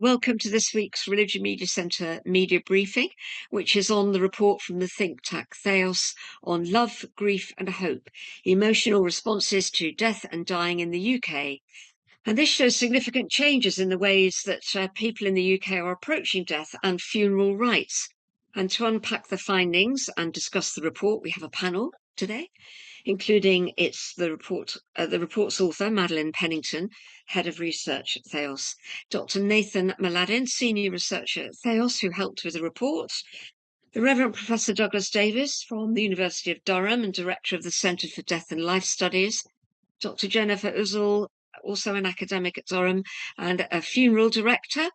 Welcome to this week's Religion Media Centre media briefing, which is on the report from the think tank Theos on love, grief and hope, emotional responses to death and dying in the UK. And this shows significant changes in the ways that people in the UK are approaching death and funeral rites. And to unpack the findings and discuss the report, we have a panel today, including the report's author, Madeleine Pennington, Head of Research at Theos, Dr Nathan Mladin, Senior Researcher at Theos, who helped with the report, the Rev Prof Douglas Davies from the University of Durham and Director of the Centre for Death and Life Studies, Dr Jennifer Uzzell, also an academic at Durham and a funeral director,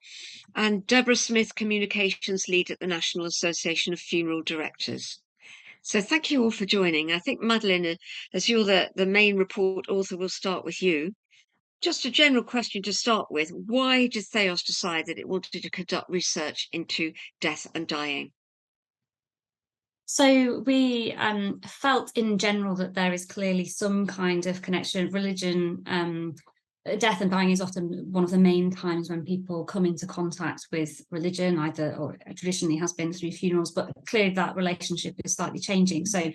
and Deborah Smith, Communications Lead at the National Association of Funeral Directors. So thank you all for joining. I think, Madeleine, as you're the main report author, we'll start with you. Just a general question to start with. Why did Theos decide that it wanted to conduct research into death and dying? So we felt in general that there is clearly some kind of connection. Religion, death and dying is often one of the main times when people come into contact with religion, either or traditionally has been through funerals, but clearly that relationship is slightly changing. So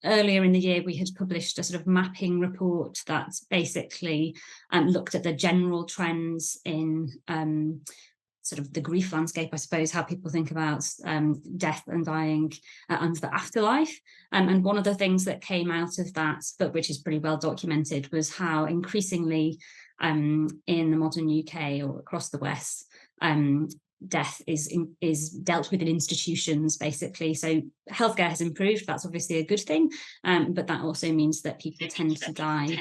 earlier in the year, we had published a sort of mapping report that basically looked at the general trends in sort of the grief landscape, I suppose, how people think about death and dying and the afterlife. And one of the things that came out of that, but which is pretty well documented, was how increasingly in the modern UK or across the West, death is dealt with in institutions, basically. So healthcare has improved. That's obviously a good thing, but that also means that people tend to die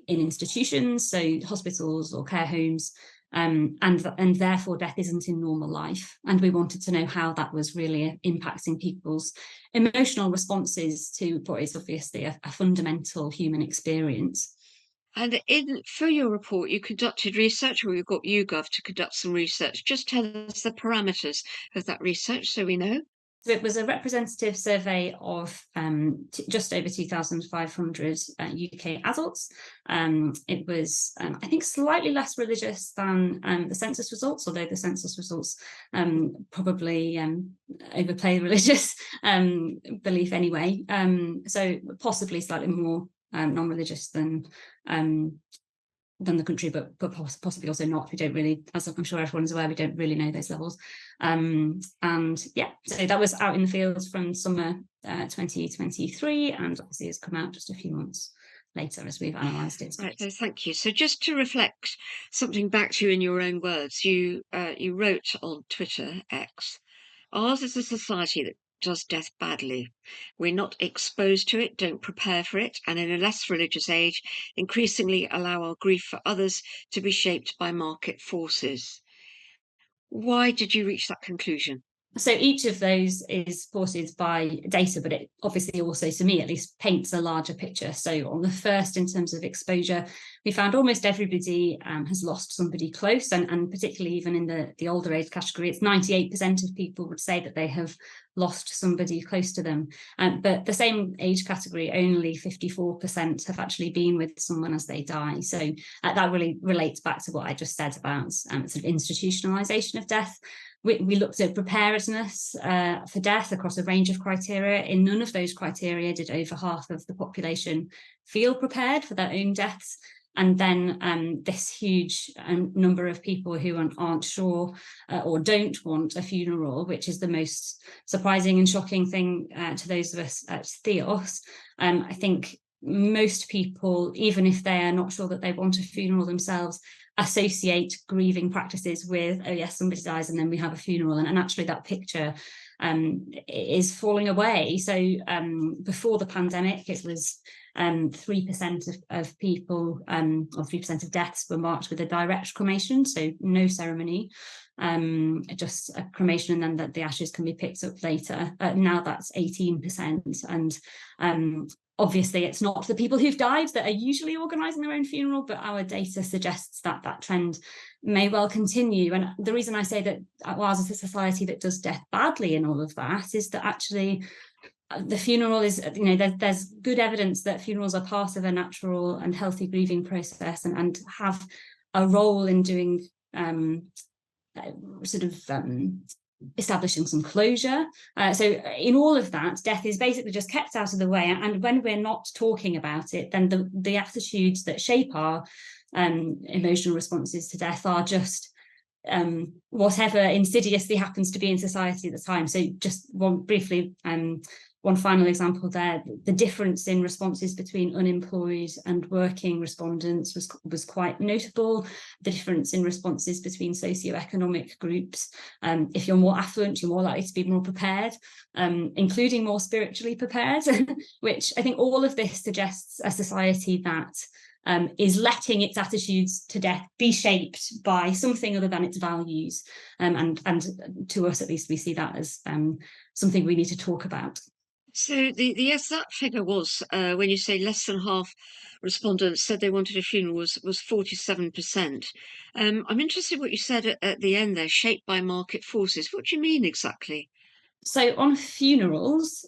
in institutions, so hospitals or care homes. And therefore death isn't in normal life. And we wanted to know how that was really impacting people's emotional responses to what is obviously a fundamental human experience. And for your report, you conducted research, or you got YouGov to conduct some research. Just tell us the parameters of that research so we know. So it was a representative survey of just over 2,500 UK adults. It was, I think, slightly less religious than the census results, although the census results probably overplay religious belief anyway. So possibly slightly more non-religious than the country, but possibly also not. We don't really, as I'm sure everyone's aware, we don't really know those levels. And yeah, so that was out in the field from summer 2023, and obviously has come out just a few months later as we've analysed it. Right, so thank you. So just to reflect something back to you in your own words, you wrote on Twitter, X, ours is a society that does death badly. We're not exposed to it, don't prepare for it, and in a less religious age, increasingly allow our grief for others to be shaped by market forces. Why did you reach that conclusion? So each of those is supported by data, but it obviously also, to me at least, paints a larger picture. So on the first, in terms of exposure, we found almost everybody has lost somebody close, and particularly even in the older age category, it's 98% of people would say that they have lost somebody close to them. But the same age category, only 54% have actually been with someone as they die. So that really relates back to what I just said about sort of institutionalization of death. We looked at preparedness for death across a range of criteria. In none of those criteria did over half of the population feel prepared for their own deaths. And then this huge number of people who aren't sure or don't want a funeral, which is the most surprising and shocking thing to those of us at Theos. I think most people, even if they are not sure that they want a funeral themselves, associate grieving practices with, oh yes, somebody dies and then we have a funeral, and actually that picture is falling away. So before the pandemic, it was 3% of people, or 3% of deaths were marked with a direct cremation, so no ceremony, just a cremation, and then the ashes can be picked up later. Now that's 18%, and obviously, it's not the people who've died that are usually organising their own funeral, but our data suggests that that trend may well continue. And the reason I say that ours is a society that does death badly in all of that is that actually the funeral is, there's good evidence that funerals are part of a natural and healthy grieving process and have a role in doing establishing some closure. So in all of that, death is basically just kept out of the way. And when we're not talking about it, then the attitudes that shape our emotional responses to death are just whatever insidiously happens to be in society at the time. So just one final example there, the difference in responses between unemployed and working respondents was quite notable. The difference in responses between socioeconomic groups. If you're more affluent, you're more likely to be more prepared, including more spiritually prepared, which I think all of this suggests a society that is letting its attitudes to death be shaped by something other than its values. And to us, at least, we see that as something we need to talk about. So yes, that figure was, when you say less than half respondents said they wanted a funeral, was 47%. I'm interested in what you said at the end there, shaped by market forces. What do you mean exactly? So on funerals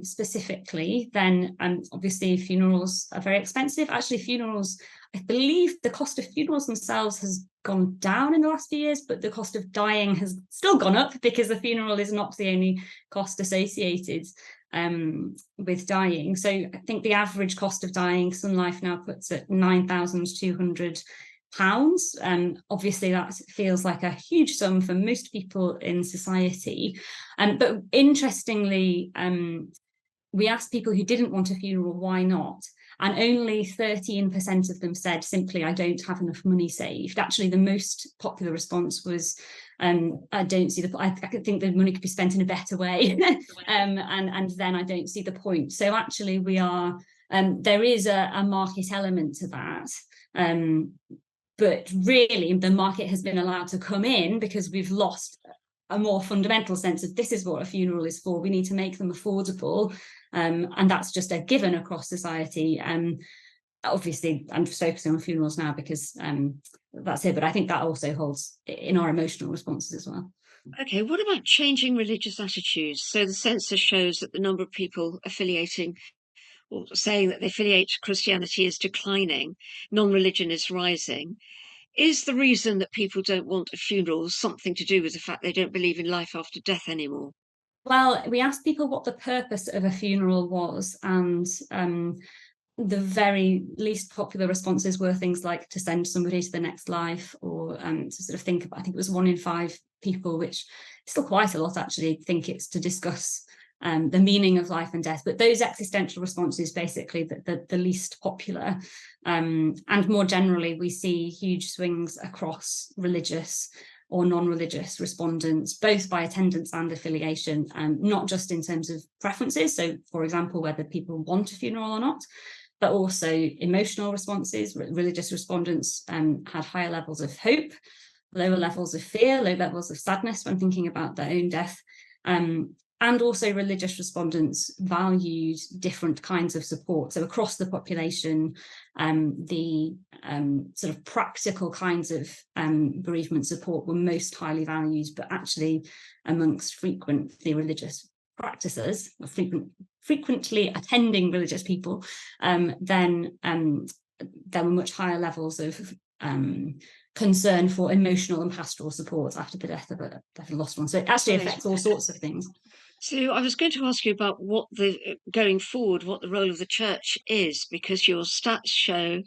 specifically, then obviously funerals are very expensive. Actually, funerals, I believe the cost of funerals themselves has gone down in the last few years, but the cost of dying has still gone up because the funeral is not the only cost associated with dying. So I think the average cost of dying, Sun Life now puts at £9,200. Obviously that feels like a huge sum for most people in society. But interestingly, we asked people who didn't want a funeral why not, and only 13% of them said simply, I don't have enough money saved. Actually, the most popular response was, I don't see the, I think the money could be spent in a better way. And then I don't see the point. So actually we are, there is a market element to that. But really the market has been allowed to come in because we've lost a more fundamental sense of this is what a funeral is for. We need to make them affordable. And that's just a given across society. Obviously, I'm just focusing on funerals now because that's it. But I think that also holds in our emotional responses as well. Okay, what about changing religious attitudes? So the census shows that the number of people affiliating or saying that they affiliate to Christianity is declining, non-religion is rising. Is the reason that people don't want a funeral something to do with the fact they don't believe in life after death anymore? Well, we asked people what the purpose of a funeral was, and the very least popular responses were things like to send somebody to the next life, or to sort of think about, I think it was 1 in 5 people, which is still quite a lot actually, think it's to discuss the meaning of life and death. But those existential responses, basically the least popular. And more generally, we see huge swings across religious or non-religious respondents, both by attendance and affiliation, not just in terms of preferences. So, for example, whether people want a funeral or not, but also emotional responses. Religious respondents had higher levels of hope, lower levels of fear, low levels of sadness when thinking about their own death. And also religious respondents valued different kinds of support. So across the population, the sort of practical kinds of bereavement support were most highly valued, but actually amongst frequently religious practices, or frequently attending religious people, then there were much higher levels of concern for emotional and pastoral support after the death of a lost one. So it actually affects all sorts of things. So I was going to ask you about what going forward, what the role of the church is, because your stats show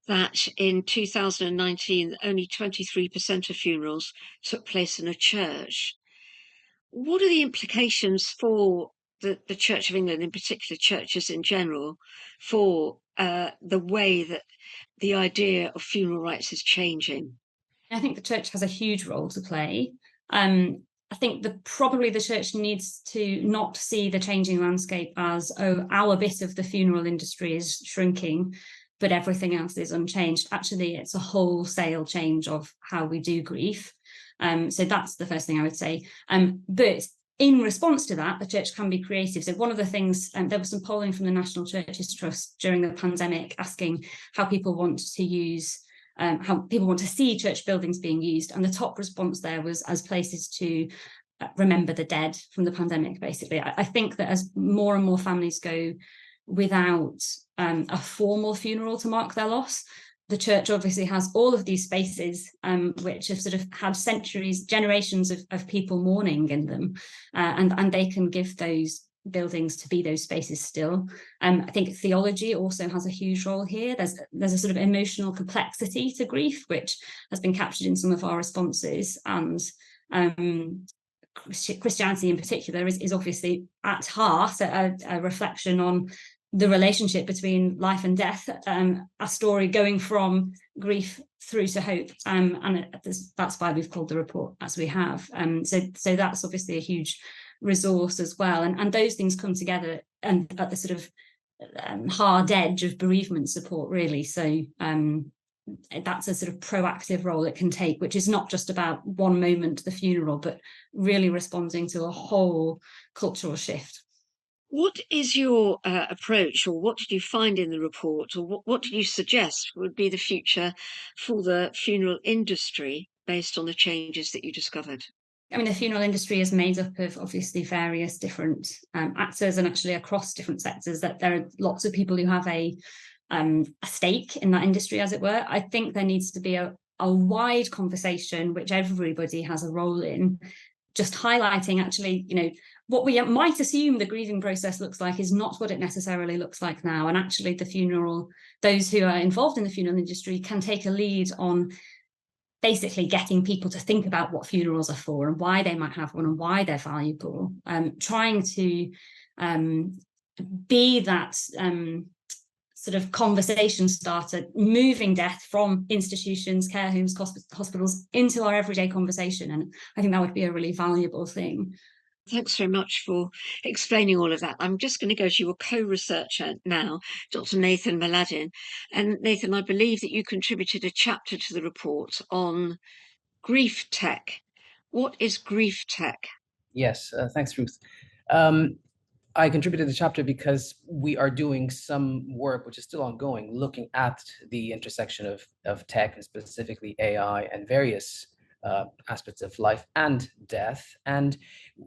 that in 2019, only 23% of funerals took place in a church. What are the implications for the Church of England, in particular churches in general, for the way that the idea of funeral rites is changing? I think the church has a huge role to play. I think probably the church needs to not see the changing landscape as, oh, our bit of the funeral industry is shrinking, but everything else is unchanged. Actually, it's a wholesale change of how we do grief. So that's the first thing I would say. But in response to that, the church can be creative. So one of the things, there was some polling from the National Churches Trust during the pandemic asking how people want to use how people want to see church buildings being used. And the top response there was as places to remember the dead from the pandemic, basically. I think that as more and more families go without a formal funeral to mark their loss, the church obviously has all of these spaces which have sort of had centuries, generations of people mourning in them, and they can give those buildings to be those spaces still. I think theology also has a huge role here. There's a sort of emotional complexity to grief, which has been captured in some of our responses, and Christianity in particular is obviously at heart a reflection on the relationship between life and death, a story going from grief through to hope, and that's why we've called the report as we have. So that's obviously a huge resource as well, and those things come together and at the sort of hard edge of bereavement support, really. So that's a sort of proactive role it can take, which is not just about one moment, the funeral, but really responding to a whole cultural shift. What is your approach, or what did you find in the report, or what did you suggest would be the future for the funeral industry based on the changes that you discovered? I mean, the funeral industry is made up of obviously various different actors, and actually across different sectors, that there are lots of people who have a stake in that industry, as it were. I think there needs to be a wide conversation, which everybody has a role in, just highlighting actually, what we might assume the grieving process looks like is not what it necessarily looks like now. And actually those who are involved in the funeral industry can take a lead on basically getting people to think about what funerals are for and why they might have one and why they're valuable, trying to be that sort of conversation starter, moving death from institutions, care homes, hospitals into our everyday conversation. And I think that would be a really valuable thing. Thanks very much for explaining all of that. I'm just going to go to your co-researcher now, Dr. Nathan Mladin. And Nathan, I believe that you contributed a chapter to the report on grief tech. What is grief tech? Yes, thanks, Ruth. I contributed the chapter because we are doing some work, which is still ongoing, looking at the intersection of tech, and specifically AI, and various aspects of life and death. And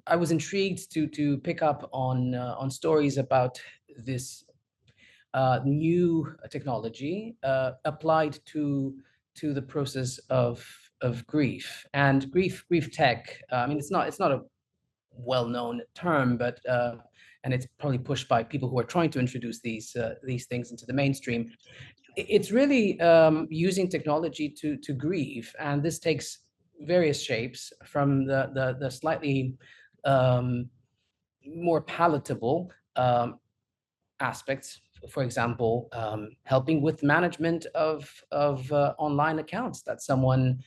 I was intrigued to pick up on stories about this new technology applied to the process of grief. And grief tech. I mean, it's not a well-known term, but and it's probably pushed by people who are trying to introduce these things into the mainstream. It's really using technology to grieve, and this takes various shapes, from the slightly more palatable aspects. For example, helping with management of online accounts that someone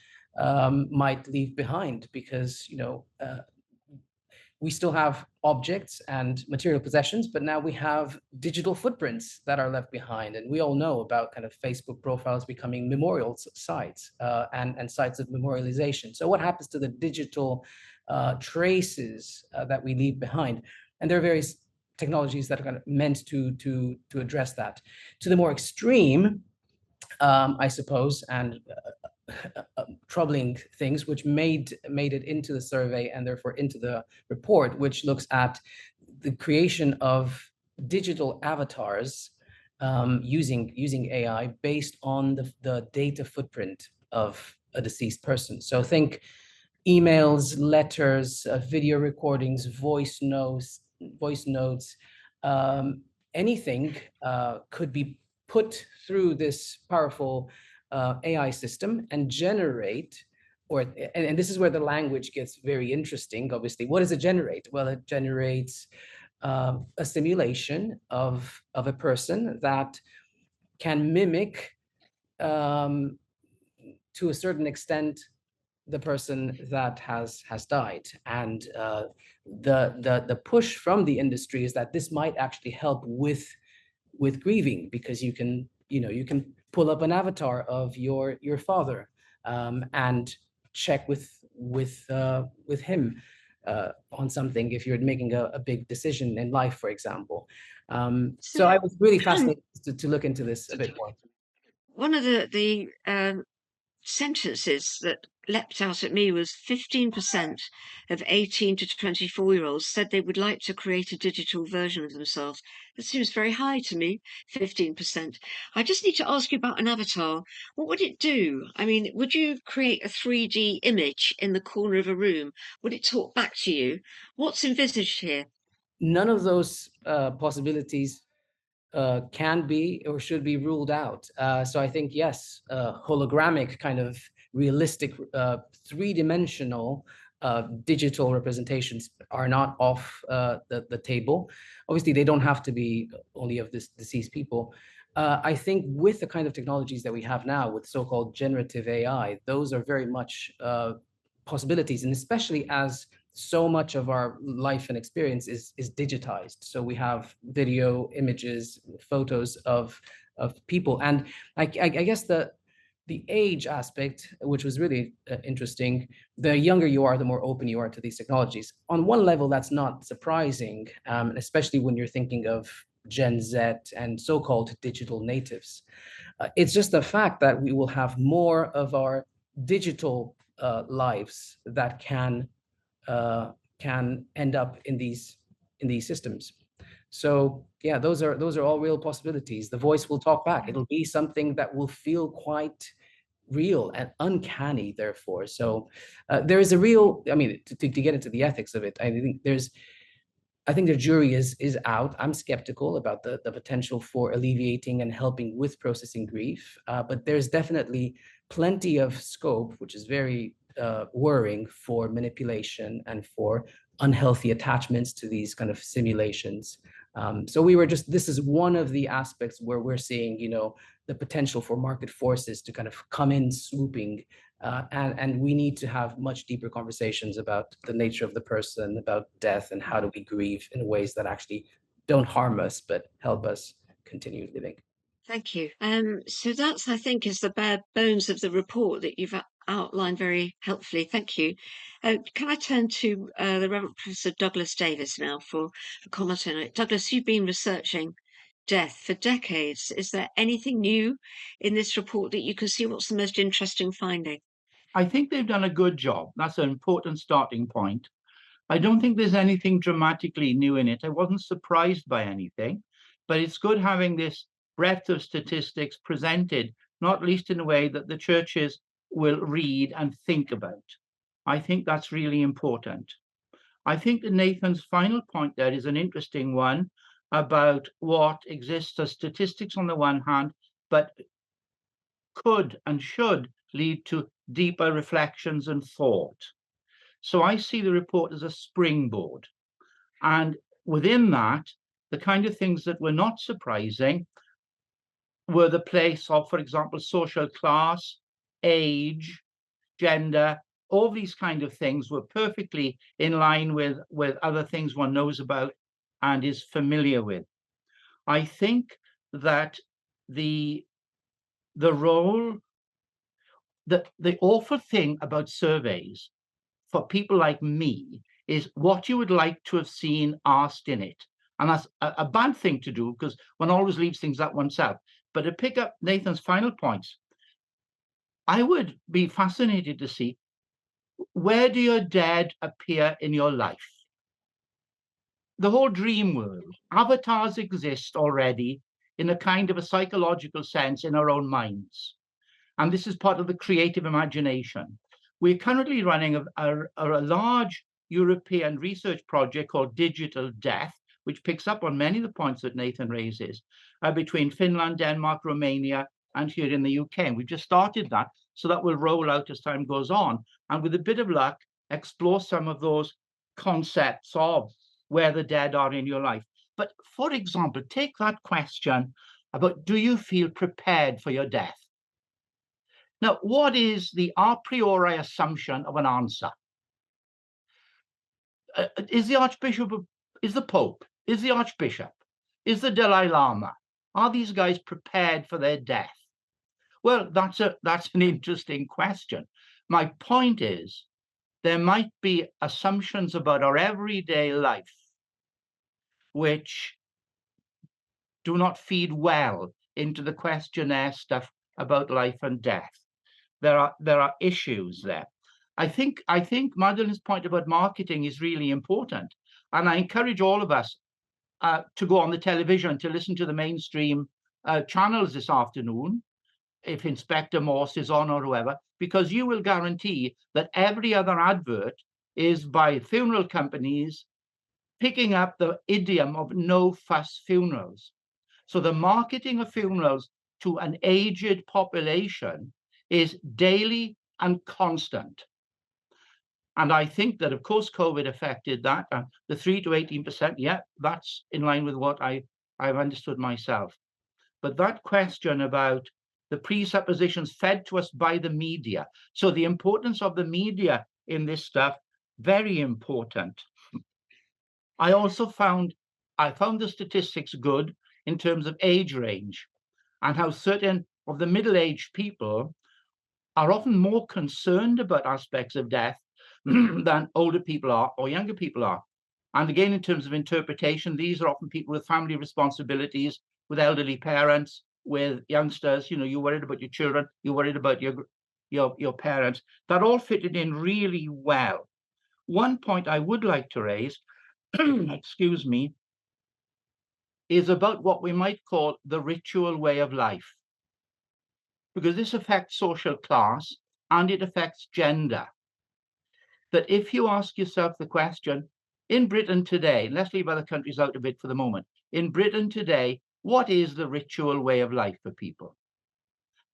might leave behind, because we still have objects and material possessions, but now we have digital footprints that are left behind. And we all know about kind of Facebook profiles becoming memorial sites and sites of memorialization. So what happens to the digital traces that we leave behind? And there are various technologies that are kind of meant to address that. To the more extreme, I suppose, and troubling things, which made it into the survey and therefore into the report, which looks at the creation of digital avatars using AI based on the data footprint of a deceased person. So think emails, letters, video recordings, voice notes, anything could be put through this powerful AI system and generate, and this is where the language gets very interesting, obviously. What does it generate? Well, it generates a simulation of a person that can mimic, to a certain extent, the person that has died. And the push from the industry is that this might actually help with grieving, because you can pull up an avatar of your father and check with him on something if you're making a big decision in life, for example. So I was really fascinated to look into this a bit more. One of the sentences that leapt out at me was 15% of 18 to 24-year-olds said they would like to create a digital version of themselves. That seems very high to me, 15%. I just need to ask you about an avatar. What would it do? I mean, would you create a 3D image in the corner of a room? Would it talk back to you? What's envisaged here? None of those possibilities can be or should be ruled out. So I think, yes, hologramic kind of realistic three-dimensional digital representations are not off the table. Obviously, they don't have to be only of this deceased people. I think with the kind of technologies that we have now, with so-called generative AI, those are very much possibilities, and especially as so much of our life and experience is digitized. So we have video, images, photos of people, and I guess the age aspect, which was really interesting, the younger you are, the more open you are to these technologies. On one level, that's not surprising, especially when you're thinking of Gen Z and so-called digital natives. It's just the fact that we will have more of our digital lives that can end up in these systems. So yeah, those are all real possibilities. The voice will talk back. It'll be something that will feel quite real and uncanny, therefore. So there is a real, I mean, to get into the ethics of it, I think the jury is out. I'm skeptical about the potential for alleviating and helping with processing grief, but there's definitely plenty of scope, which is very worrying, for manipulation and for unhealthy attachments to these kind of simulations. So this is one of the aspects where we're seeing, the potential for market forces to kind of come in swooping, and we need to have much deeper conversations about the nature of the person, about death, and how do we grieve in ways that actually don't harm us, but help us continue living. Thank you. So that's, I think, is the bare bones of the report that you've outlined very helpfully. Thank you. Can I turn to the Rev Prof Douglas Davies now for a comment on it? Douglas, you've been researching death for decades. Is there anything new in this report that you can see? What's the most interesting finding? I think they've done a good job. That's an important starting point. I don't think there's anything dramatically new in it. I wasn't surprised by anything, but it's good having this breadth of statistics presented, not least in a way that the churches will read and think about. I think that's really important. I think that Nathan's final point there is an interesting one about what exists as statistics on the one hand, but could and should lead to deeper reflections and thought. So I see the report as a springboard. And within that, the kind of things that were not surprising were the place of, for example, social class, age, gender. All these kind of things were perfectly in line with other things one knows about and is familiar with. I think that the role, the awful thing about surveys for people like me is what you would like to have seen asked in it. And that's a bad thing to do, because one always leaves things up oneself. But to pick up Nathan's final points, I would be fascinated to see, where do your dead appear in your life? The whole dream world. Avatars exist already in a kind of a psychological sense in our own minds. And this is part of the creative imagination. We're currently running a large European research project called Digital Death, which picks up on many of the points that Nathan raises, between Finland, Denmark, Romania, and here in the UK. And we've just started that, so that will roll out as time goes on. And with a bit of luck, explore some of those concepts of where the dead are in your life. But for example, take that question about, do you feel prepared for your death? Now, what is the a priori assumption of an answer? Is the Archbishop, is the Pope, is the Archbishop, is the Dalai Lama, are these guys prepared for their death? Well, that's an interesting question. My point is, there might be assumptions about our everyday life which do not feed well into the questionnaire stuff about life and death. There are issues there. I think Madeleine's point about marketing is really important. And I encourage all of us to go on the television, to listen to the mainstream channels this afternoon, if Inspector Morse is on or whoever, because you will guarantee that every other advert is by funeral companies picking up the idiom of no fuss funerals. So the marketing of funerals to an aged population is daily and constant. And I think that, of course, COVID affected that. The 3 to 18%, yeah, that's in line with what I've understood myself. But that question about the presuppositions fed to us by the media. So the importance of the media in this stuff, very important. I also found the statistics good in terms of age range, and how certain of the middle-aged people are often more concerned about aspects of death than older people are or younger people are. And again, in terms of interpretation, these are often people with family responsibilities, with elderly parents, with youngsters. You know, you're worried about your children, you're worried about your parents. That all fitted in really well. One point I would like to raise, excuse me, is about what we might call the ritual way of life, because this affects social class and it affects gender. That if you ask yourself the question, in Britain today, let's leave other countries out of it for the moment, in Britain today, what is the ritual way of life for people?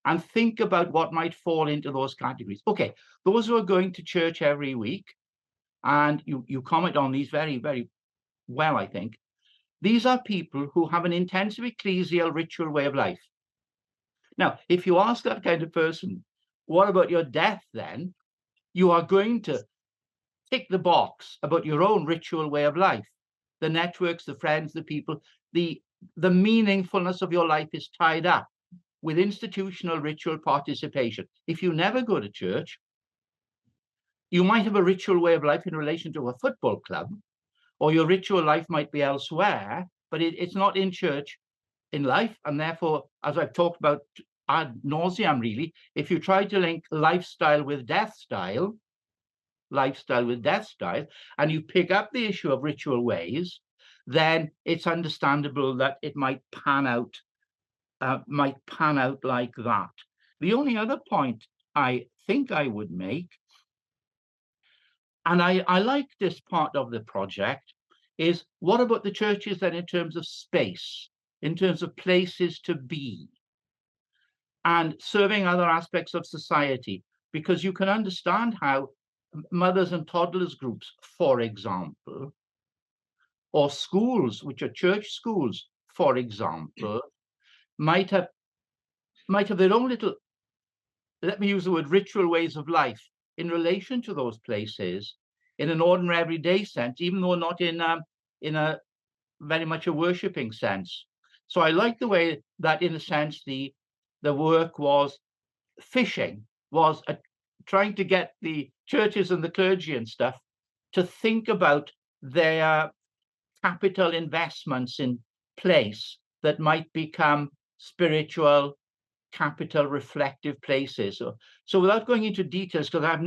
And think about what might fall into those categories. Okay, those who are going to church every week, and you comment on these very, very well, I think, these are people who have an intensive ecclesial ritual way of life. Now, if you ask that kind of person, what about your death then? You are going to tick the box about your own ritual way of life. The networks, the friends, the people, the meaningfulness of your life is tied up with institutional ritual participation. If you never go to church, you might have a ritual way of life in relation to a football club, or your ritual life might be elsewhere, but it's not in church in life. And therefore, as I've talked about ad nauseam, really, if you try to link lifestyle with death style, and you pick up the issue of ritual ways, then it's understandable that it might pan out like that. The only other point I think I would make, and I like this part of the project, is what about the churches then in terms of space, in terms of places to be, and serving other aspects of society? Because you can understand how mothers and toddlers groups, for example, or schools, which are church schools, for example, might have their own little, let me use the word, ritual ways of life in relation to those places in an ordinary everyday sense, even though not in a very much a worshipping sense. So I like the way that, in a sense, the work was fishing, was trying to get the churches and the clergy and stuff to think about their capital investments in place that might become spiritual, capital reflective places. So without going into details, because I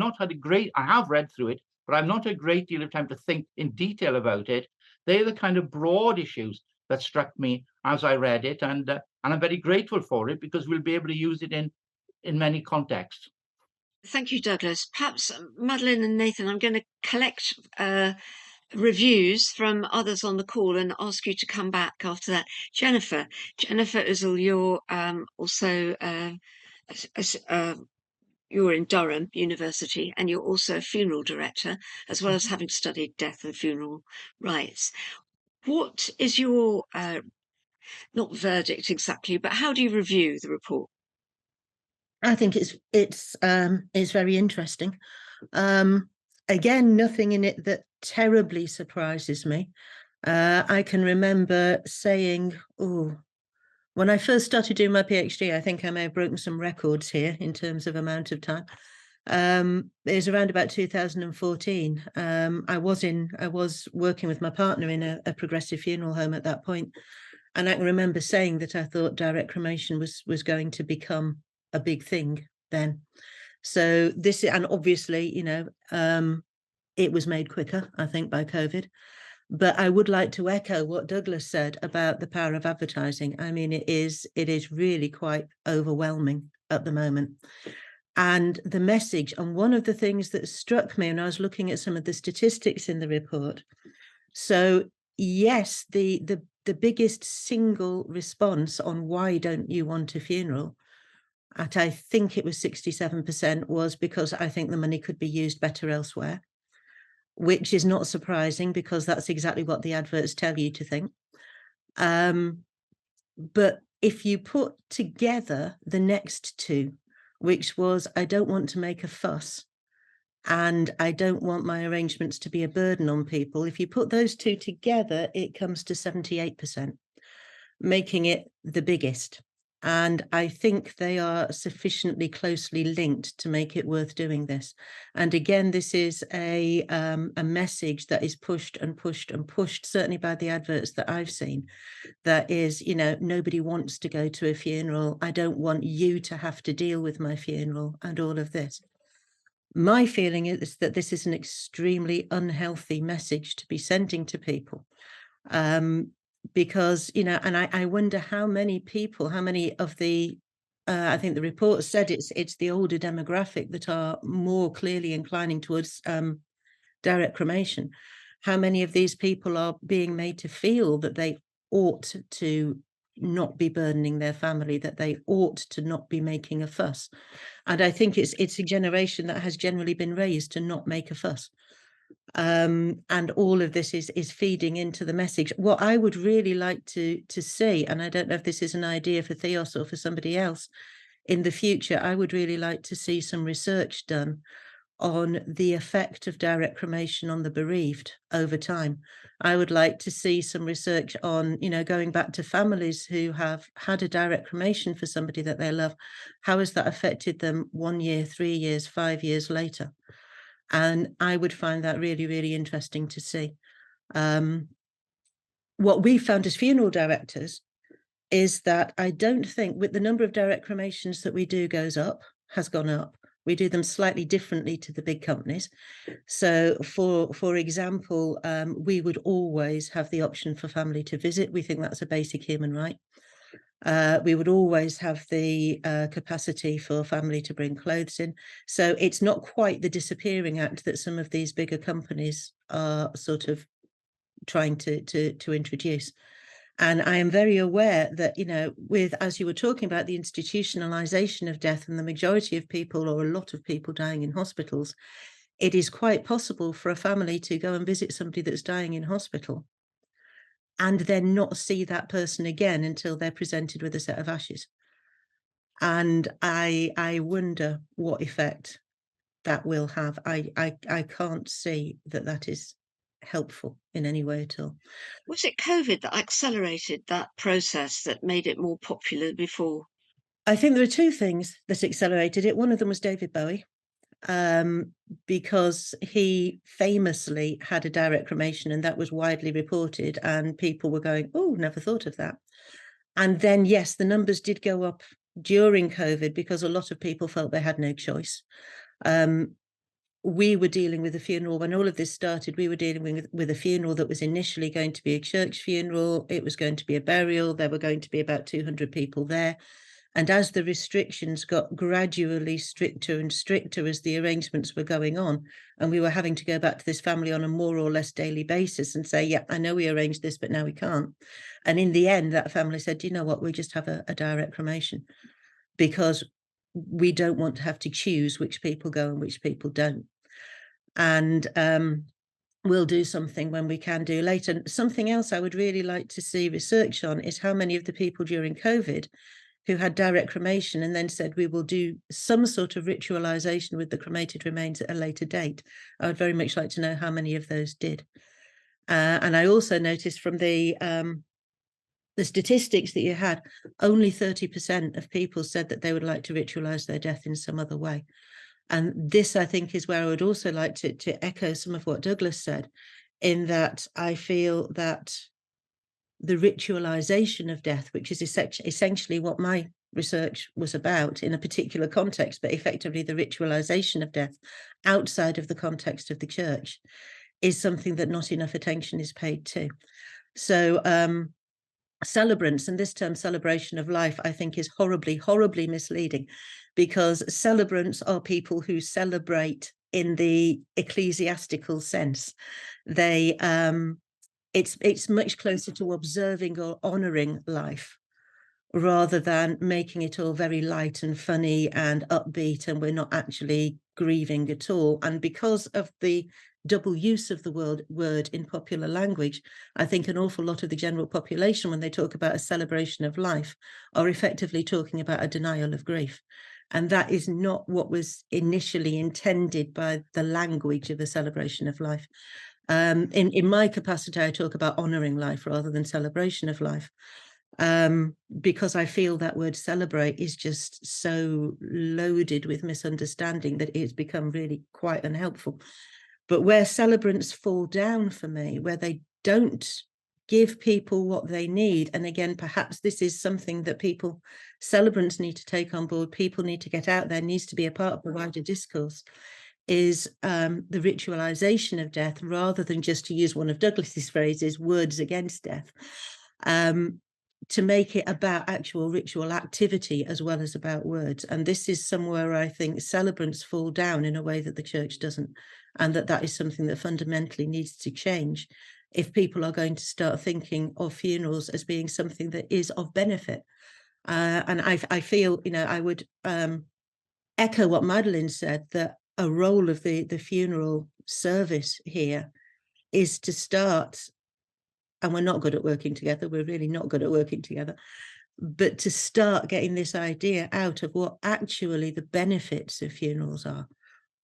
have read through it, but I've not a great deal of time to think in detail about it. They're the kind of broad issues that struck me as I read it, and I'm very grateful for it, because we'll be able to use it in many contexts. Thank you, Douglas. Perhaps Madeleine and Nathan, I'm going to collect reviews from others on the call and ask you to come back after that. Jennifer Uzzell, you're also you're in Durham University, and you're also a funeral director, as well as having studied death and funeral rites. What is your not verdict exactly, but how do you review the report? I think it's very interesting. Again, nothing in it that terribly surprises me. I can remember saying, when I first started doing my PhD, I think I may have broken some records here in terms of amount of time. It was around about 2014. I was working with my partner in a progressive funeral home at that point, and I can remember saying that I thought direct cremation was going to become a big thing then. So this, and obviously, it was made quicker, I think, by COVID. But I would like to echo what Douglas said about the power of advertising. I mean, it is really quite overwhelming at the moment. And the message, and one of the things that struck me, and I was looking at some of the statistics in the report. So yes, the biggest single response on why don't you want a funeral, at I think it was 67%, was because I think the money could be used better elsewhere, which is not surprising because that's exactly what the adverts tell you to think. But if you put together the next two, which was, I don't want to make a fuss and I don't want my arrangements to be a burden on people, if you put those two together, it comes to 78%, making it the biggest. And I think they are sufficiently closely linked to make it worth doing this. And again, this is a message that is pushed and pushed and pushed, certainly by the adverts that I've seen. That is, nobody wants to go to a funeral. I don't want you to have to deal with my funeral and all of this. My feeling is that this is an extremely unhealthy message to be sending to people. Because, and I wonder how many people, how many of the, I think the report said it's the older demographic that are more clearly inclining towards direct cremation. How many of these people are being made to feel that they ought to not be burdening their family, that they ought to not be making a fuss. And I think it's a generation that has generally been raised to not make a fuss. And all of this is feeding into the message. What I would really like to see, and I don't know if this is an idea for Theos or for somebody else in the future, I would really like to see some research done on the effect of direct cremation on the bereaved over time. I would like to see some research on, going back to families who have had a direct cremation for somebody that they love. How has that affected them 1 year, 3 years, 5 years later? And I would find that really, really interesting to see. What we found as funeral directors is that I don't think, with the number of direct cremations that we do has gone up. We do them slightly differently to the big companies. So for example, we would always have the option for family to visit. We think that's a basic human right. We would always have the capacity for family to bring clothes in. So it's not quite the disappearing act that some of these bigger companies are sort of trying to introduce. And I am very aware that, as you were talking about the institutionalization of death and the majority of people, or a lot of people, dying in hospitals, it is quite possible for a family to go and visit somebody that's dying in hospital and then not see that person again until they're presented with a set of ashes. And I wonder what effect that will have. I can't see that is helpful in any way at all. Was it COVID that accelerated that process, that made it more popular before? I think there are two things that accelerated it. One of them was David Bowie, because he famously had a direct cremation and that was widely reported and people were going, oh, never thought of that. And then, yes, the numbers did go up during COVID because a lot of people felt they had no choice. We were dealing with a funeral when all of this started. We were dealing with a funeral that was initially going to be a church funeral. It was going to be a burial. There were going to be about 200 people there. And as the restrictions got gradually stricter and stricter as the arrangements were going on, and we were having to go back to this family on a more or less daily basis and say, yeah, I know we arranged this, but now we can't. And in the end, that family said, you know what, we just have a direct cremation because we don't want to have to choose which people go and which people don't. And we'll do something when we can do later. Something else I would really like to see research on is how many of the people during COVID who had direct cremation and then said, we will do some sort of ritualization with the cremated remains at a later date. I would very much like to know how many of those did. And I also noticed from the statistics that you had, only 30% of people said that they would like to ritualize their death in some other way. And this, I think, is where I would also like to echo some of what Douglas said, in that I feel that the ritualization of death, which is essentially what my research was about in a particular context, but effectively the ritualization of death outside of the context of the church is something that not enough attention is paid to. So celebrants, and this term celebration of life, I think is horribly, horribly misleading, because celebrants are people who celebrate in the ecclesiastical sense. They it's much closer to observing or honoring life, rather than making it all very light and funny and upbeat, and we're not actually grieving at all. And because of the double use of the word in popular language, I think an awful lot of the general population, when they talk about a celebration of life, are effectively talking about a denial of grief. And that is not what was initially intended by the language of the celebration of life. In my capacity, I talk about honouring life rather than celebration of life, because I feel that word celebrate is just so loaded with misunderstanding that it's become really quite unhelpful. But where celebrants fall down for me, where they don't give people what they need, and again, perhaps this is something that celebrants need to take on board, people need to get out there, needs to be a part of the wider discourse, is the ritualization of death, rather than, just to use one of Douglas's phrases, words against death, to make it about actual ritual activity as well as about words. And this is somewhere I think celebrants fall down in a way that the church doesn't, and that is something that fundamentally needs to change if people are going to start thinking of funerals as being something that is of benefit. And I feel, I would echo what Madeleine said, that a role of the funeral service here is to start, and we're not good at working together, we're really not good at working together, but to start getting this idea out of what actually the benefits of funerals are,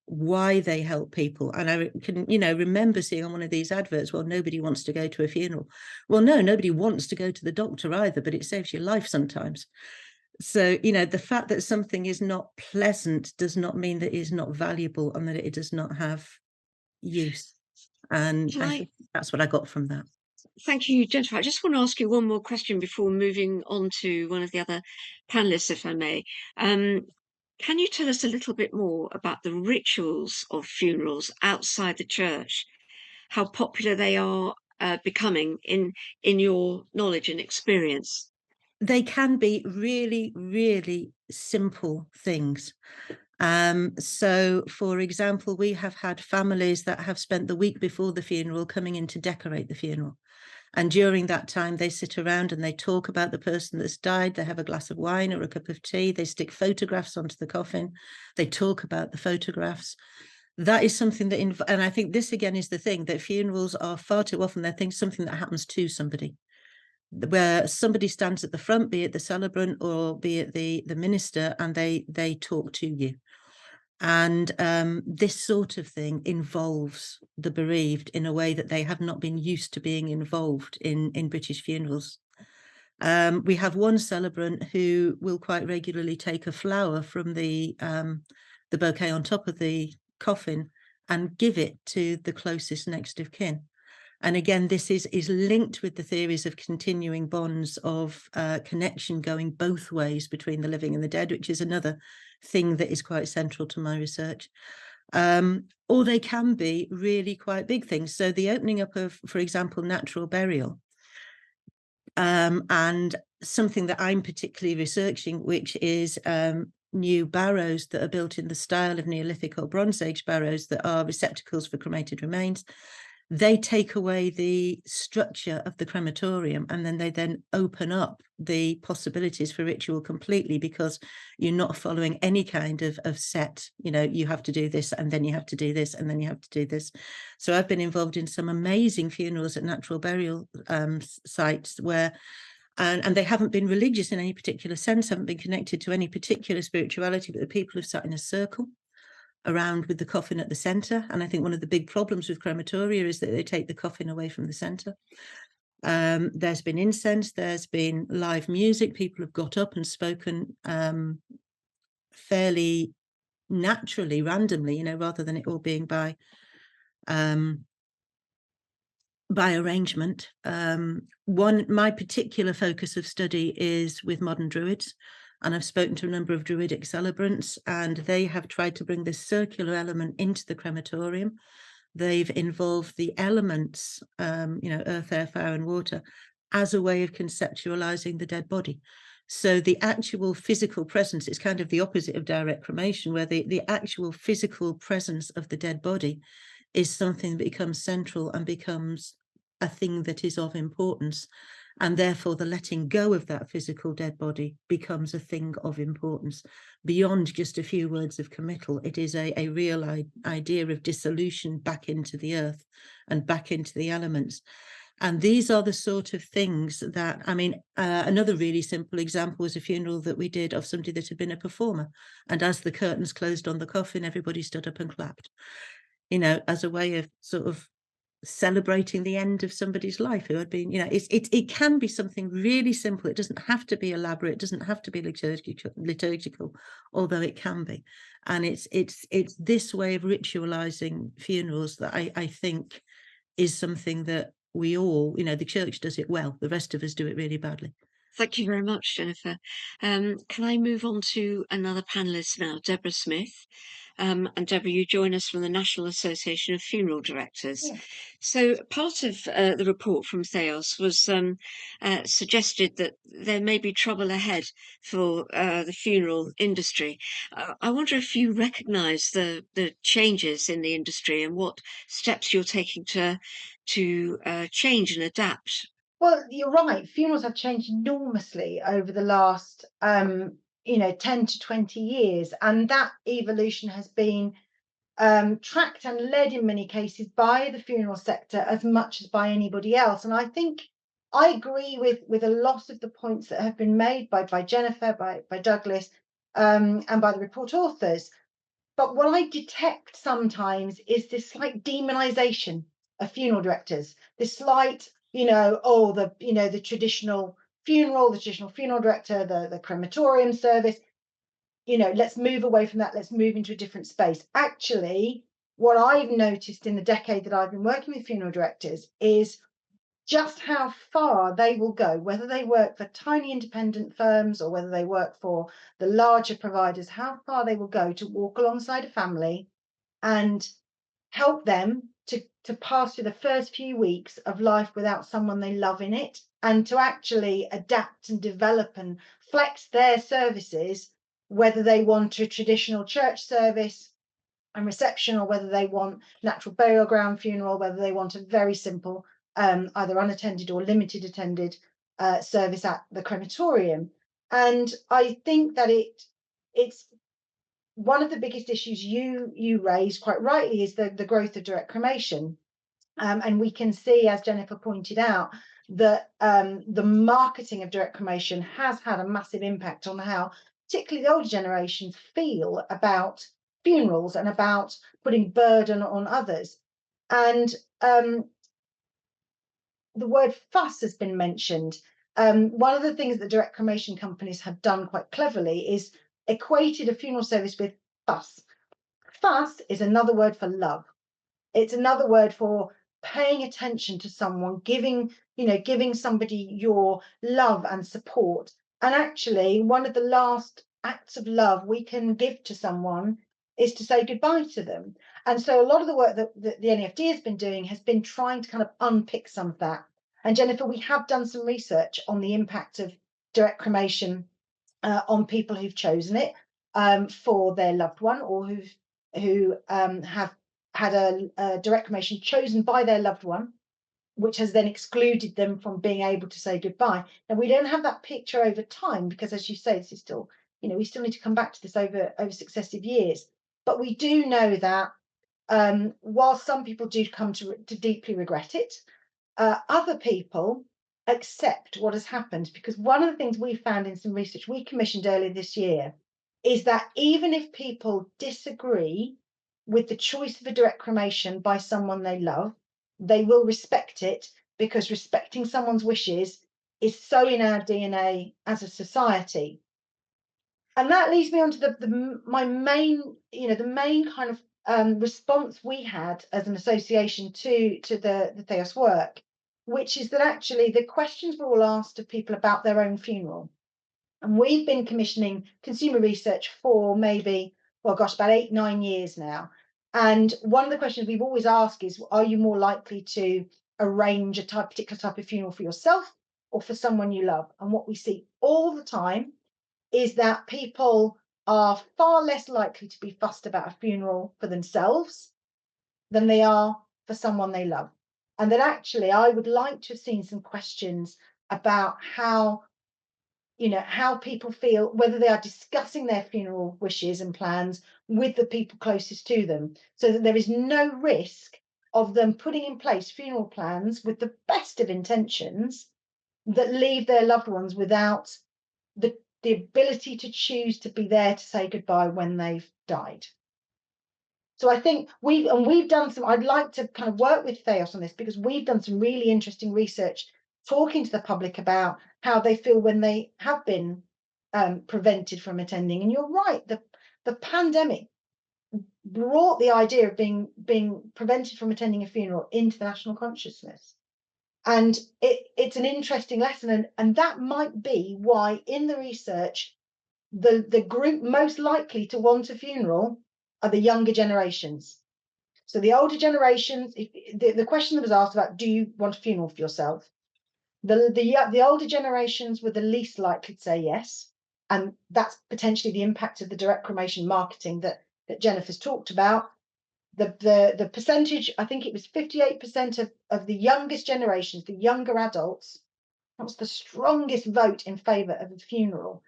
why they help people. And I can, remember seeing on one of these adverts, well, nobody wants to go to a funeral. Well, no, nobody wants to go to the doctor either, but it saves your life sometimes. So, the fact that something is not pleasant does not mean that it is not valuable and that it does not have use. And I think that's what I got from that. Thank you, Jennifer. I just want to ask you one more question before moving on to one of the other panelists, if I may. Can you tell us a little bit more about the rituals of funerals outside the church, how popular they are becoming in your knowledge and experience? They can be really, really simple things. So, for example, we have had families that have spent the week before the funeral coming in to decorate the funeral. And during that time, they sit around and they talk about the person that's died. They have a glass of wine or a cup of tea. They stick photographs onto the coffin. They talk about the photographs. That is something that, and I think this again is the thing, that funerals are far too often, they think something that happens to somebody, where somebody stands at the front, be it the celebrant or be it the minister, and they talk to you. And this sort of thing involves the bereaved in a way that they have not been used to being involved in British funerals. We have one celebrant who will quite regularly take a flower from the bouquet on top of the coffin and give it to the closest next of kin. And again, this is linked with the theories of continuing bonds of connection going both ways between the living and the dead, which is another thing that is quite central to my research. Or they can be really quite big things. So the opening up of, for example, natural burial, and something that I'm particularly researching, which is new barrows that are built in the style of Neolithic or Bronze Age barrows that are receptacles for cremated remains. They take away the structure of the crematorium, and then they open up the possibilities for ritual completely, because you're not following any kind of set, you have to do this, and then you have to do this, and then you have to do this. So I've been involved in some amazing funerals at natural burial sites where, and they haven't been religious in any particular sense, haven't been connected to any particular spirituality, but the people have sat in a circle around with the coffin at the center. And I think one of the big problems with crematoria is that they take the coffin away from the center. There's been incense, there's been live music, people have got up and spoken fairly naturally, randomly, rather than it all being by arrangement. My particular focus of study is with modern druids. And I've spoken to a number of Druidic celebrants, and they have tried to bring this circular element into the crematorium. They've involved the elements, earth, air, fire, and water, as a way of conceptualizing the dead body. So the actual physical presence is kind of the opposite of direct cremation, where the actual physical presence of the dead body is something that becomes central and becomes a thing that is of importance. And therefore, the letting go of that physical dead body becomes a thing of importance. Beyond just a few words of committal, it is a real idea of dissolution back into the earth and back into the elements. And these are the sort of things that, another really simple example was a funeral that we did of somebody that had been a performer. And as the curtains closed on the coffin, everybody stood up and clapped, as a way of sort of celebrating the end of somebody's life who had been, it can be something really simple. It doesn't have to be elaborate. It doesn't have to be liturgical, although it can be. And it's this way of ritualizing funerals that I think is something that we all, the church does it well. The rest of us do it really badly. Thank you very much, Jennifer. Can I move on to another panellist now, Deborah Smith? And Deborah, you join us from the National Association of Funeral Directors. Yeah. So part of the report from Theos was suggested that there may be trouble ahead for the funeral industry. I wonder if you recognise the changes in the industry and what steps you're taking to change and adapt. Well, you're right. Funerals have changed enormously over the last, 10 to 20 years. And that evolution has been tracked and led in many cases by the funeral sector as much as by anybody else. And I think I agree with a lot of the points that have been made by Jennifer, by Douglas, and by the report authors. But what I detect sometimes is this slight demonization of funeral directors, this slight, the traditional funeral, director, the crematorium service, let's move away from that. Let's move into a different space. Actually, what I've noticed in the decade that I've been working with funeral directors is just how far they will go, whether they work for tiny independent firms or whether they work for the larger providers, how far they will go to walk alongside a family and help them to pass through the first few weeks of life without someone they love in it, and to actually adapt and develop and flex their services, whether they want a traditional church service and reception, or whether they want natural burial ground funeral, whether they want a very simple either unattended or limited attended service at the crematorium. And I think that it's one of the biggest issues you raised quite rightly is the growth of direct cremation. And we can see, as Jennifer pointed out, that the marketing of direct cremation has had a massive impact on how particularly the older generations feel about funerals and about putting burden on others. And the word fuss has been mentioned. One of the things that direct cremation companies have done quite cleverly is equated a funeral service with fuss. Fuss is another word for love. It's another word for paying attention to someone, giving somebody your love and support. And actually, one of the last acts of love we can give to someone is to say goodbye to them. And so a lot of the work that the NFD has been doing has been trying to kind of unpick some of that. And Jennifer, we have done some research on the impact of direct cremation on people who've chosen it for their loved one, or who have had a direct cremation chosen by their loved one, which has then excluded them from being able to say goodbye. And we don't have that picture over time because, as you say, this is still, we still need to come back to this over successive years. But we do know that while some people do come to deeply regret it, other people accept what has happened, because one of the things we found in some research we commissioned earlier this year is that even if people disagree with the choice of a direct cremation by someone they love, they will respect it, because respecting someone's wishes is so in our DNA as a society. And that leads me on to the main kind of response we had as an association to the Theos work, which is that actually the questions were all asked of people about their own funeral. And we've been commissioning consumer research for maybe, well, gosh, about 8-9 years now. And one of the questions we've always asked is, are you more likely to arrange a particular type of funeral for yourself or for someone you love? And what we see all the time is that people are far less likely to be fussed about a funeral for themselves than they are for someone they love. And that actually, I would like to have seen some questions about how, how people feel, whether they are discussing their funeral wishes and plans with the people closest to them, so that there is no risk of them putting in place funeral plans with the best of intentions that leave their loved ones without the ability to choose to be there to say goodbye when they've died. So I think we've done some, I'd like to kind of work with Theos on this, because we've done some really interesting research talking to the public about how they feel when they have been prevented from attending. And you're right, the pandemic brought the idea of being prevented from attending a funeral into the national consciousness. And it's an interesting lesson, and that might be why in the research, the group most likely to want a funeral are the younger generations. So the older generations, the question that was asked about, do you want a funeral for yourself? The older generations were the least likely to say yes, and that's potentially the impact of the direct cremation marketing that Jennifer's talked about. The percentage, I think it was 58% of the youngest generations, the younger adults, that was the strongest vote in favour of a funeral.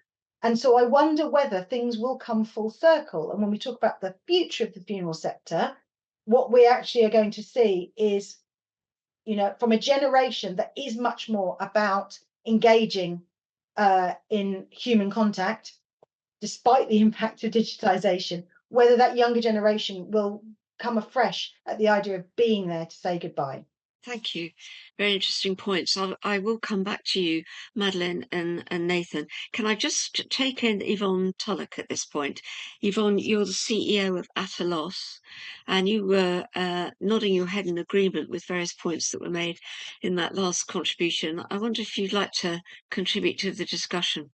And so I wonder whether things will come full circle. And when we talk about the future of the funeral sector, what we actually are going to see is, from a generation that is much more about engaging in human contact, despite the impact of digitization, whether that younger generation will come afresh at the idea of being there to say goodbye. Thank you. Very interesting points. I will come back to you, Madeleine and Nathan. Can I just take in Yvonne Tulloch at this point? Yvonne, you're the CEO of AtaLoss, and you were nodding your head in agreement with various points that were made in that last contribution. I wonder if you'd like to contribute to the discussion.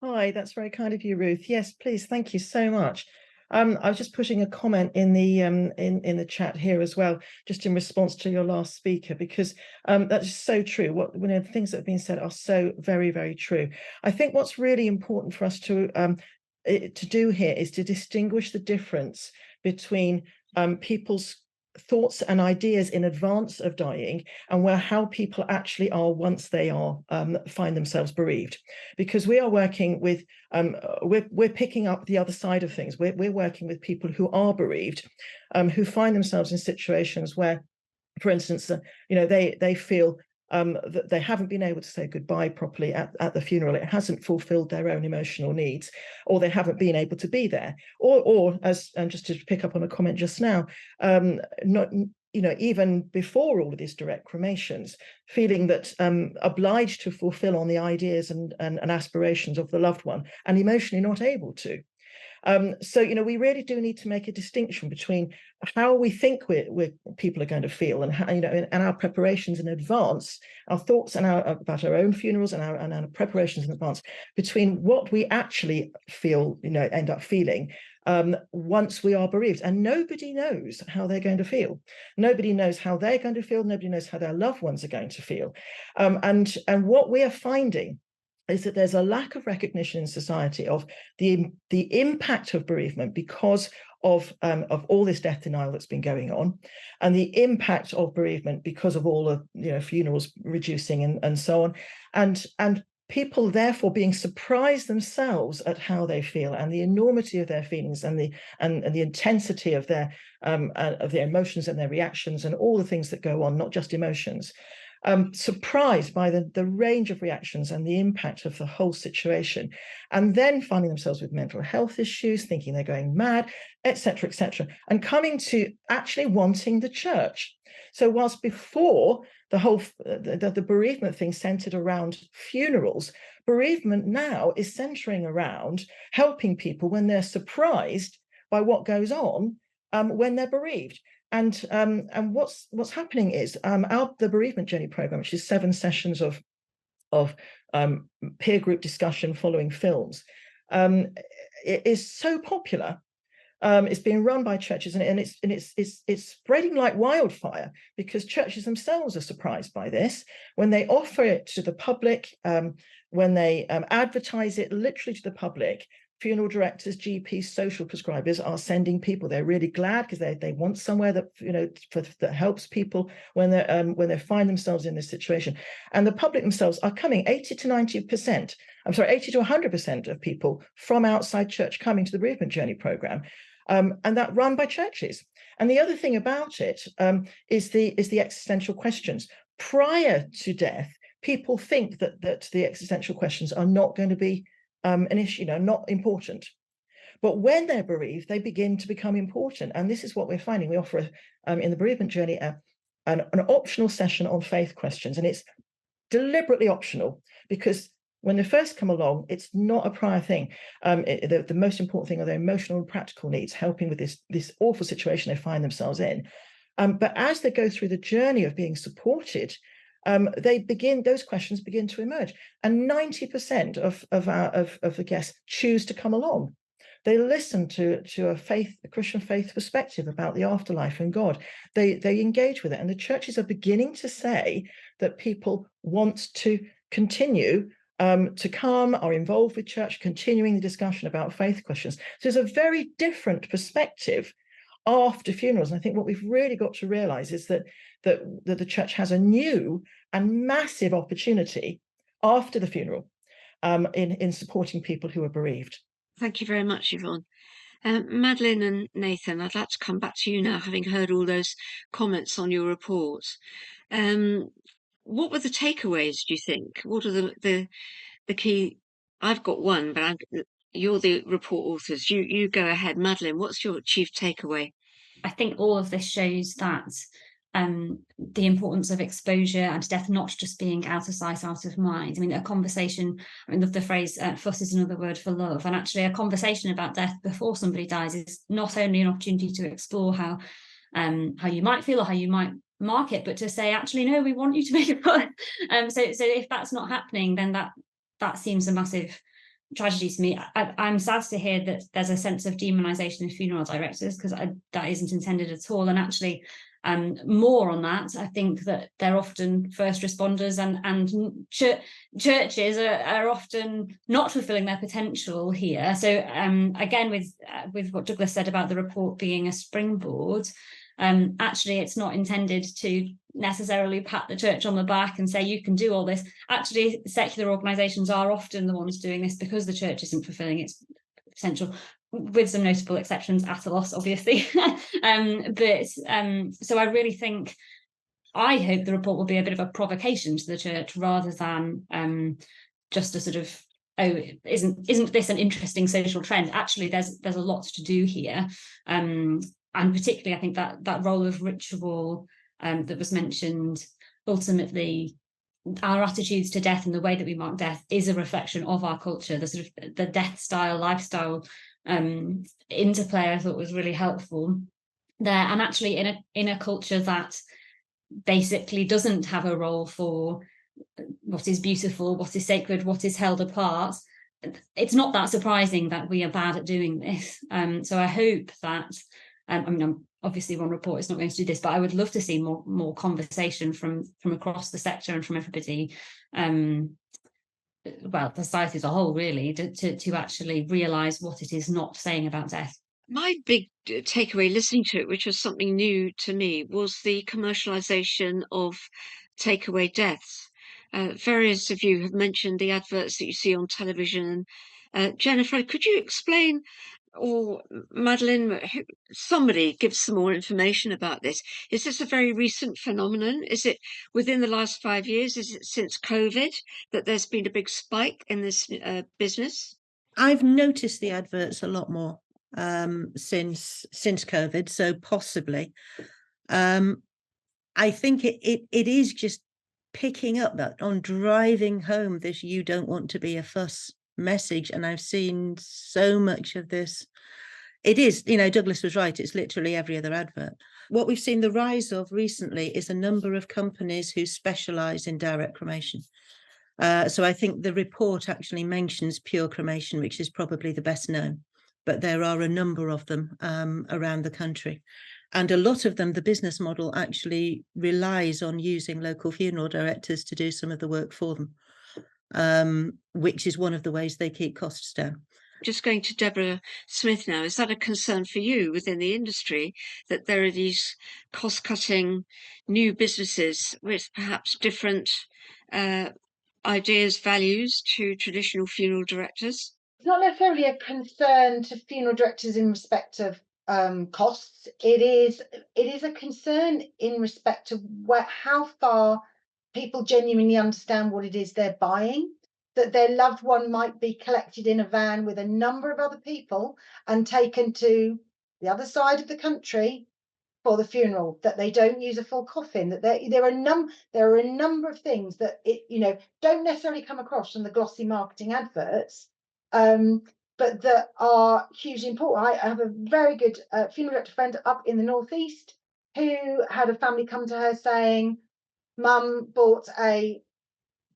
Hi, that's very kind of you, Ruth. Yes, please. Thank you so much. I was just putting a comment in the in the chat here as well, just in response to your last speaker, because that's so true. The things that have been said are so very, very true. I think what's really important for us to do here is to distinguish the difference between people's thoughts and ideas in advance of dying and how people actually are once they are find themselves bereaved, because we are working with we're picking up the other side of things. We're working with people who are bereaved, who find themselves in situations where, for instance, they feel that they haven't been able to say goodbye properly at the funeral. It hasn't fulfilled their own emotional needs, or they haven't been able to be there, or as just to pick up on a comment just now, not even before all of these direct cremations, feeling that obliged to fulfill on the ideas and aspirations of the loved one and emotionally not able to. So we really do need to make a distinction between how we think people are going to feel, and how, and our preparations in advance, our thoughts and about our own funerals and our preparations in advance, between what we actually feel, end up feeling once we are bereaved. And nobody knows how they're going to feel. Nobody knows how they're going to feel. Nobody knows how their loved ones are going to feel. And what we are finding is that there's a lack of recognition in society of the impact of bereavement because of all this death denial that's been going on, and the impact of bereavement because of all of funerals reducing and so on, and people therefore being surprised themselves at how they feel and the enormity of their feelings and the intensity of their emotions and their reactions and all the things that go on, not just emotions. Surprised by the range of reactions and the impact of the whole situation, and then finding themselves with mental health issues, thinking they're going mad, etc., and coming to actually wanting the church. So whilst before the whole the bereavement thing centered around funerals, bereavement now is centering around helping people when they're surprised by what goes on when they're bereaved. And what's happening is the bereavement journey program, which is 7 sessions of peer group discussion following films. It is so popular. It's being run by churches, and it's spreading like wildfire, because churches themselves are surprised by this when they offer it to the public, when they advertise it literally to the public. Funeral directors, GPs, social prescribers are sending people. They're really glad because they want somewhere that, you know, that helps people when they find themselves in this situation. And the public themselves are coming 80 to 100% of people from outside church coming to the bereavement journey program, and that run by churches. And the other thing about it is the existential questions. Prior to death, people think that the existential questions are not going to be an issue, not important. But when they're bereaved, they begin to become important. And this is what we're finding. We offer in the bereavement journey an optional session on faith questions. And it's deliberately optional, because when they first come along, it's not a prior thing. The most important thing are their emotional and practical needs, helping with this awful situation they find themselves in. But as they go through the journey of being supported, those questions begin to emerge, and 90% of the guests choose to come along. They listen to a Christian faith perspective about the afterlife and God. They engage with it, and the churches are beginning to say that people want to continue to come, are involved with church, continuing the discussion about faith questions. So there's a very different perspective after funerals. And I think what we've really got to realize is that the church has a new and massive opportunity after the funeral in supporting people who are bereaved. Thank you very much, Yvonne. Madeleine and Nathan, I'd like to come back to you now, having heard all those comments on your report. What were the takeaways, do you think? What are the key? I've got one, but you're the report authors. You go ahead. Madeleine, what's your chief takeaway? I think all of this shows that the importance of exposure and death not just being out of sight, out of mind. I mean, a conversation, I love the phrase, fuss is another word for love. And actually a conversation about death before somebody dies is not only an opportunity to explore how you might feel or how you might mark it, but to say, actually, no, we want you to make a fuss. So if that's not happening, then that seems a massive tragedy to me. I'm sad to hear that there's a sense of demonization of funeral directors, because that isn't intended at all. And actually, more on that, I think that they're often first responders, and churches are often not fulfilling their potential here. So again, with what Douglas said about the report being a springboard, actually it's not intended to necessarily pat the church on the back and say you can do all this. Actually, secular organisations are often the ones doing this because the church isn't fulfilling its potential, with some notable exceptions, AtaLoss, obviously. So I really think, I hope the report will be a bit of a provocation to the church rather than just a sort of, oh, isn't this an interesting social trend? Actually, there's a lot to do here. And particularly, I think that role of ritual that was mentioned, ultimately, our attitudes to death and the way that we mark death is a reflection of our culture. The sort of the death style, lifestyle interplay, I thought was really helpful there. And actually, in a culture that basically doesn't have a role for what is beautiful, what is sacred, what is held apart, it's not that surprising that we are bad at doing this. So I hope that, I mean, obviously one report is not going to do this, but I would love to see more conversation from across the sector and from everybody, well, the society as a whole, really, to actually realise what it is not saying about death. My big takeaway listening to it, which was something new to me, was the commercialisation of takeaway deaths. Various of you have mentioned the adverts that you see on television. Jennifer, could you explain, or Madeleine, somebody give some more information about this? Is this a very recent phenomenon? Is it within the last 5 years? Is it since COVID that there's been a big spike in this business? I've noticed the adverts a lot more since COVID, so possibly. I think it is just picking up that on driving home this "you don't want to be a fuss" message, and I've seen so much of this. It is, Douglas was right, it's literally every other advert. What we've seen the rise of recently is a number of companies who specialize in direct cremation. So I think the report actually mentions pure cremation, which is probably the best known, but there are a number of them around the country. And a lot of them, the business model actually relies on using local funeral directors to do some of the work for them, which is one of the ways they keep costs down. Just going to Deborah Smith now, is that a concern for you within the industry that there are these cost-cutting new businesses with perhaps different ideas, values to traditional funeral directors? It's not necessarily a concern to funeral directors in respect of costs. It is a concern in respect to how far people genuinely understand what it is they're buying, that their loved one might be collected in a van with a number of other people and taken to the other side of the country for the funeral, that they don't use a full coffin, that there are a number of things that don't necessarily come across from the glossy marketing adverts, but that are hugely important. I have a very good funeral director friend up in the northeast who had a family come to her saying, Mum bought a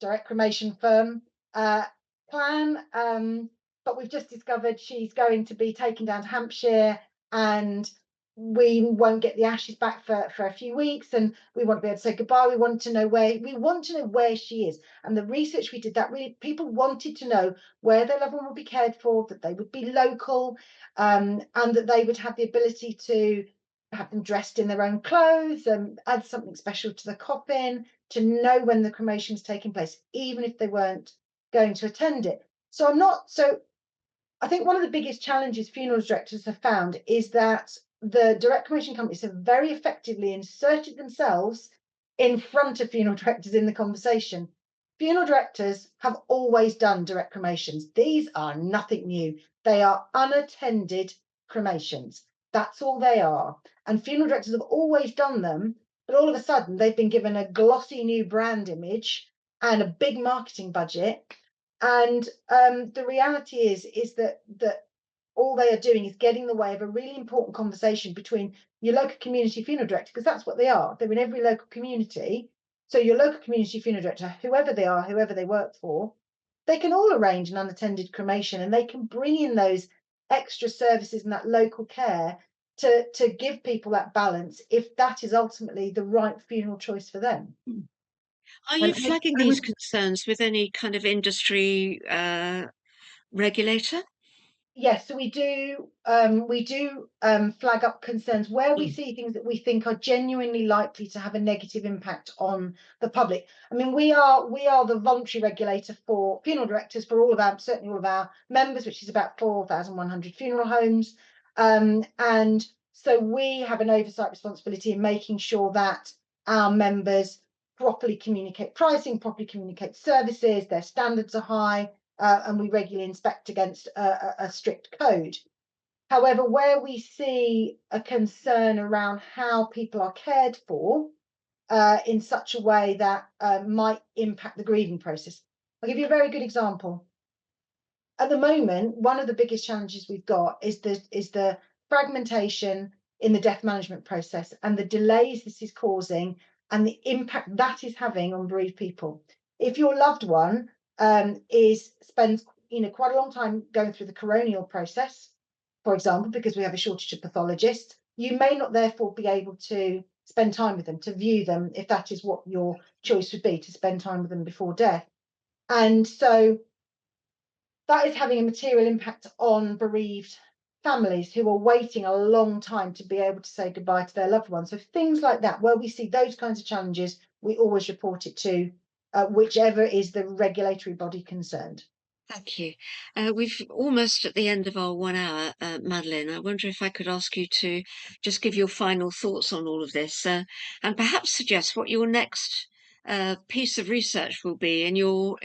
direct cremation firm plan, but we've just discovered she's going to be taken down to Hampshire and we won't get the ashes back for a few weeks, and we want to be able to say goodbye. We want to know where she is. And the research we did, that really people wanted to know where their loved one would be cared for, that they would be local, and that they would have the ability to have them dressed in their own clothes and add something special to the coffin, to know when the cremation is taking place, even if they weren't going to attend it. So I think one of the biggest challenges funeral directors have found is that the direct cremation companies have very effectively inserted themselves in front of funeral directors in the conversation. Funeral directors have always done direct cremations. These are nothing new. They are unattended cremations. That's all they are. And funeral directors have always done them, but all of a sudden they've been given a glossy new brand image and a big marketing budget. And the reality is that all they are doing is getting in the way of a really important conversation between your local community funeral director, because that's what they are. They're in every local community. So your local community funeral director, whoever they are, whoever they work for, they can all arrange an unattended cremation, and they can bring in those extra services and that local care to give people that balance, if that is ultimately the right funeral choice for them. Are you flagging these concerns with any kind of industry regulator? Yes, so we do flag up concerns where we see things that we think are genuinely likely to have a negative impact on the public. I mean, we are the voluntary regulator for funeral directors for certainly all of our members, which is about 4,100 funeral homes. And so we have an oversight responsibility in making sure that our members properly communicate pricing, properly communicate services, their standards are high. And we regularly inspect against a strict code. However, where we see a concern around how people are cared for in such a way that might impact the grieving process. I'll give you a very good example. At the moment, one of the biggest challenges we've got is the fragmentation in the death management process and the delays this is causing and the impact that is having on bereaved people. If your loved one spends quite a long time going through the coronial process, for example, because we have a shortage of pathologists, you may not therefore be able to spend time with them, to view them, if that is what your choice would be, to spend time with them before death. And so that is having a material impact on bereaved families who are waiting a long time to be able to say goodbye to their loved ones. So things like that, where we see those kinds of challenges, we always report it to whichever is the regulatory body concerned. Thank you. We've almost at the end of our 1 hour, Madeleine. I wonder if I could ask you to just give your final thoughts on all of this and perhaps suggest what your next piece of research will be in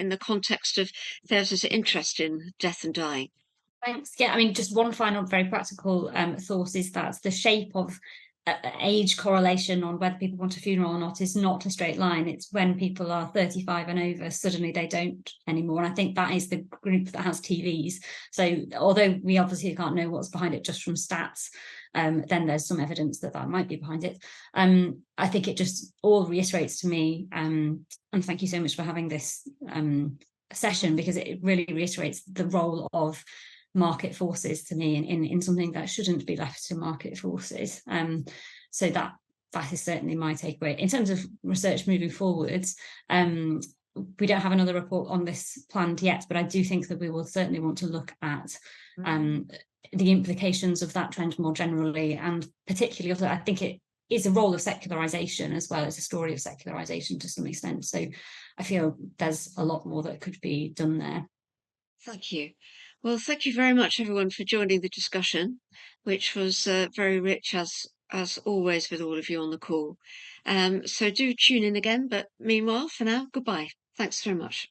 the context of Theos' interest in death and dying. Thanks. Yeah, I mean, just one final very practical thought is that the shape of age correlation on whether people want a funeral or not is not a straight line. It's when people are 35 and over, suddenly they don't anymore. And I think that is the group that has TVs. So although we obviously can't know what's behind it just from stats, then there's some evidence that might be behind it. I think it just all reiterates to me, and thank you so much for having this session, because it really reiterates the role of market forces to me in something that shouldn't be left to market forces. So that is certainly my takeaway. In terms of research moving forwards, we don't have another report on this planned yet, but I do think that we will certainly want to look at the implications of that trend more generally, and particularly, I think it is a role of secularization as well as a story of secularization to some extent. So I feel there's a lot more that could be done there. Thank you. Well, thank you very much, everyone, for joining the discussion, which was very rich, as always, with all of you on the call. So do tune in again. But meanwhile, for now, goodbye. Thanks very much.